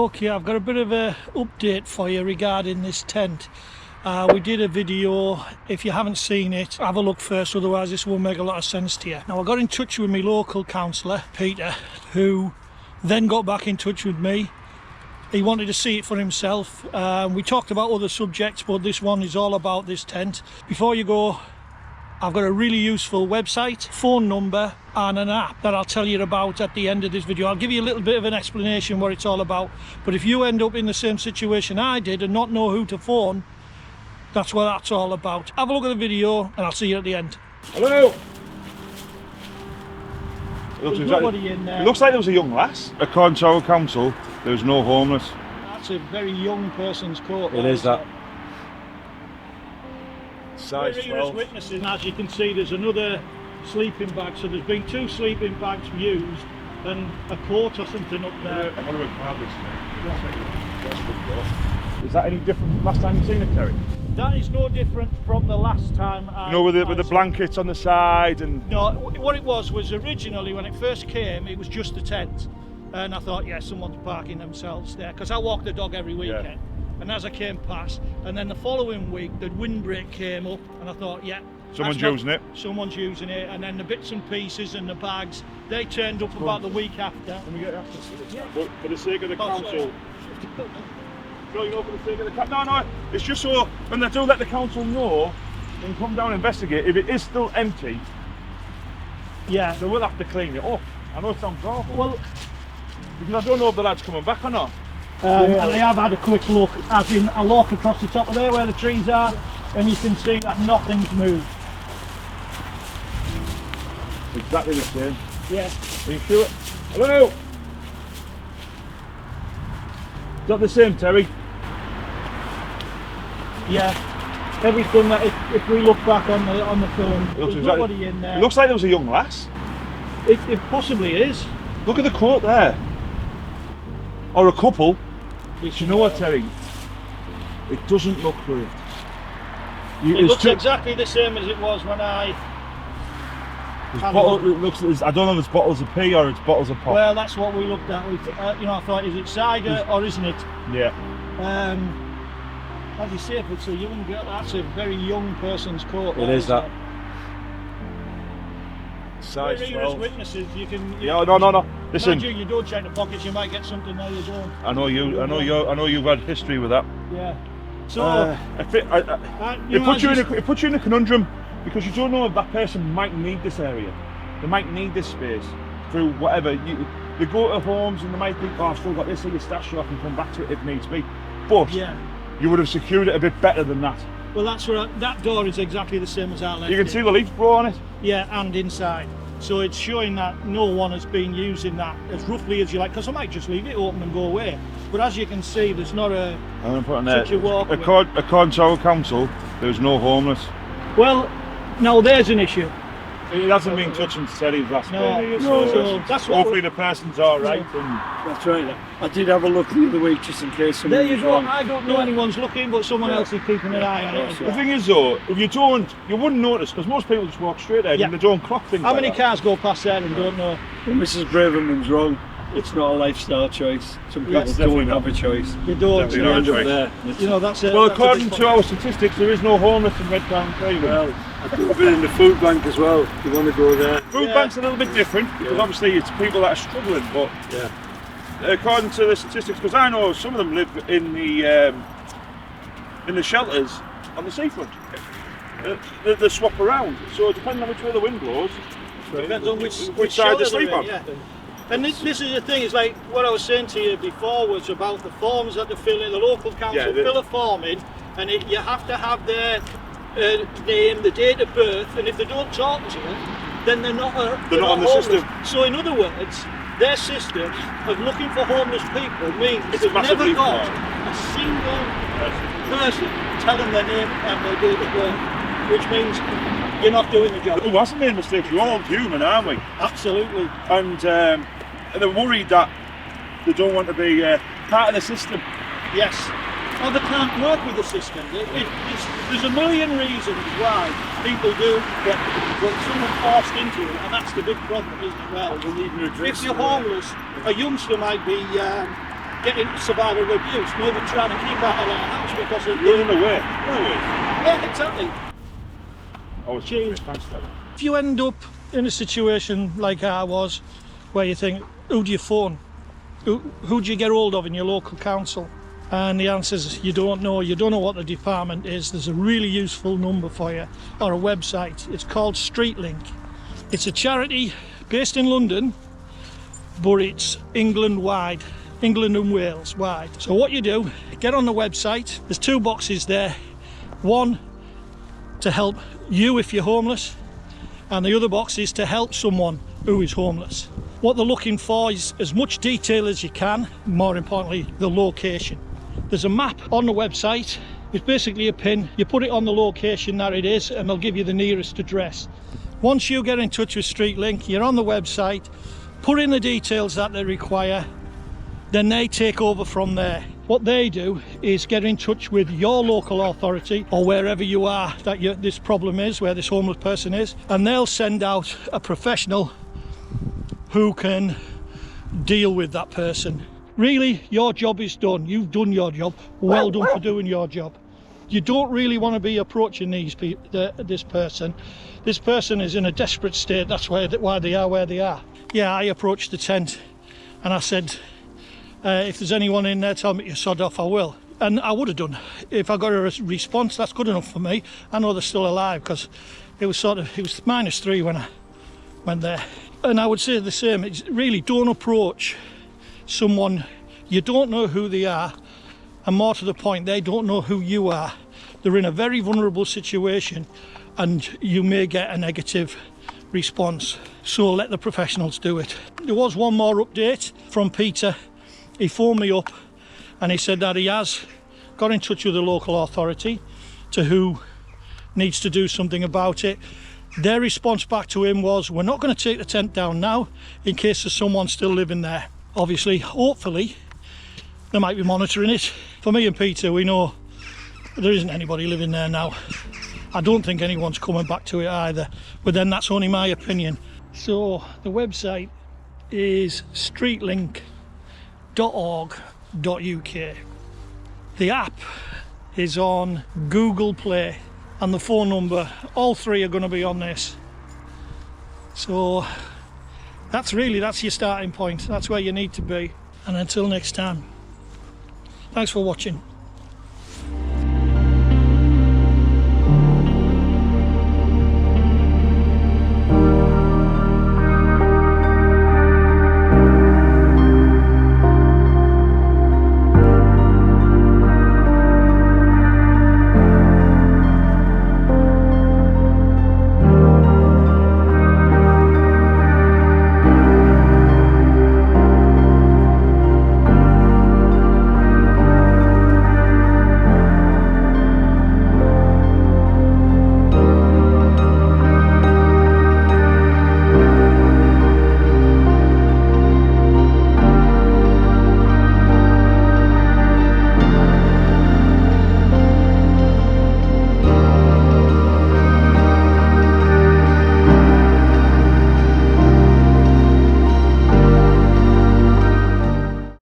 Okay, I've got a bit of a update for you regarding this tent. We did a video. If you haven't seen it, have a look first, otherwise this won't make a lot of sense to you. Now, I got in touch with my local councillor, Peter, who then got back in touch with me. He wanted to see it for himself. We talked about other subjects, but this one is all about this tent. Before you go, I've got a really useful website, phone number and an app that I'll tell you about at the end of this video. I'll give you a little bit of an explanation what it's all about, but if you end up in the same situation I did and not know who to phone, that's what that's all about. Have a look at the video and I'll see you at the end. Hello! There's nobody in there. It looks like there was a young lass. According to our council, there's no homeless. That's a very young person's coat. It is that. Size We're here as 12. witnesses, and as you can see there's another sleeping bag, so there's been 2 sleeping bags used and a coat or something up there. I wonder is that any different from last time you've seen it, Terry? That is no different from the last time You know, with the blankets on the side and... No, what it was originally when it first came, it was just a tent. And I thought, yeah, someone's parking themselves there, because I walk the dog every weekend. Yeah. And as I came past, and then the following week, the windbreak came up, and I thought, yeah, someone's using it. Someone's using it, and then the bits and pieces and the bags, they turned up about the week after. Can we get after? Yeah. But for the sake of the council, for the sake of the council. No, it's just so when they do let the council know, they can come down and investigate. If it is still empty, yeah, they will have to clean it up. I know it sounds awful. Well, because I don't know if the lad's coming back or not. And I have had a quick look, as in I look across the top of there where the trees are, and you can see that nothing's moved. Exactly the same. Yeah. Are you sure? Hello? Is that the same, Terry? Yeah. Everything that if we look back on the film, there's nobody in there. It looks like there was a young lass. It possibly is. Look at the coat there. Or a couple. Do you know what, Terry? It doesn't look right. It looks exactly the same as it was when I... I don't know if it's bottles of pee or it's bottles of pop. Well, that's what we looked at. I thought, is it cider or isn't it? Yeah. As you say, if it's a young girl, that's a very young person's coat. It is that. Size 12. We're here as witnesses. You can. No. Listen. You don't check the pockets. You might get something there you don't. I know you've had history with that. Yeah. So it puts you in a conundrum, because you don't know if that person might need this area. They might need this space through whatever. They go to homes and they might think, oh, I've still got this in your stash, so I can come back to it if needs be. But you would have secured it a bit better than that. Well, that's right. That door is exactly the same as I left. You can see the leaf blow on it. Yeah, and inside. So it's showing that no one has been using that as roughly as you like, because I might just leave it open and go away. But as you can see, there's not a I'm going to put on there. According to our council, there's no homeless. Well, no, there's an issue. It hasn't been touching Terry's last day. So that's what hopefully the person's alright. That's right. I did have a look the other week just in case someone. There you go. I don't know anyone's looking, but someone else is keeping an eye on it. The thing is though, if you wouldn't notice, because most people just walk straight ahead and they don't clock things. How many cars go past there and don't know? Well, Mrs. Braverman's wrong. It's not a lifestyle choice. Some people don't have a choice. You don't. You end up there. Well, according to our statistics, there is no homeless in Red Town Craven. Well, I've been in the food bank as well. If you want to go there. Food bank's a little bit different, because obviously it's people that are struggling. But according to the statistics, because I know some of them live in the shelters on the seafront. They swap around, so depending on which way the wind blows, depends on which side they sleep on. Yeah. And this is the thing, it's like what I was saying to you before was about the forms that they fill in. The local council fill a form in, and you have to have their name, the date of birth, and if they don't talk to you, then they're not on the system. So in other words, their system of looking for homeless people means they've never got a single person telling their name and their date of birth, which means you're not doing the job. Who hasn't made mistakes? We're all human, aren't we? Absolutely. And they're worried that they don't want to be part of the system. Yes. Well, they can't work with the system. There's a million reasons why people do get someone forced into it, and that's the big problem, isn't it? Well, if you're homeless, a youngster might be getting survivor abuse, maybe trying to keep out of their house because of Running away. Yeah, exactly. Oh, Cheers. thanks, Dad. If you end up in a situation like I was, where you think, who do you phone? Who do you get hold of in your local council? And the answer is you don't know what the department is. There's a really useful number for you, or a website. It's called StreetLink. It's a charity based in London, but it's England wide, England and Wales wide. So what you do, get on the website, there's 2 boxes there. One to help you if you're homeless, and the other box is to help someone who is homeless. What they're looking for is as much detail as you can, more importantly, the location. There's a map on the website. It's basically a pin. You put it on the location that it is and they'll give you the nearest address. Once you get in touch with StreetLink, you're on the website, put in the details that they require, then they take over from there. What they do is get in touch with your local authority or wherever you are that this problem is, where this homeless person is, and they'll send out a professional who can deal with that person. Really, your job is done. You've done your job. Well done for doing your job. You don't really want to be approaching this person. This person is in a desperate state. That's why they are where they are. Yeah, I approached the tent and I said, if there's anyone in there, tell me to sod off, I will. And I would have done. If I got a response, that's good enough for me. I know they're still alive because it was -3 when I went there. And I would say the same. It's really, don't approach someone you don't know who they are, and more to the point, they don't know who you are. They're in a very vulnerable situation and you may get a negative response. So let the professionals do it. There was one more update from Peter. He phoned me up and he said that he has got in touch with the local authority to who needs to do something about it. Their response back to him was, we're not going to take the tent down now in case there's someone still living there. Obviously, hopefully, they might be monitoring it. For me and Peter, we know there isn't anybody living there now. I don't think anyone's coming back to it either, but then that's only my opinion. So the website is streetlink.org.uk. The app is on Google Play, and the phone number, all 3 are going to be on this. So that's your starting point. That's where you need to be. And until next time, thanks for watching.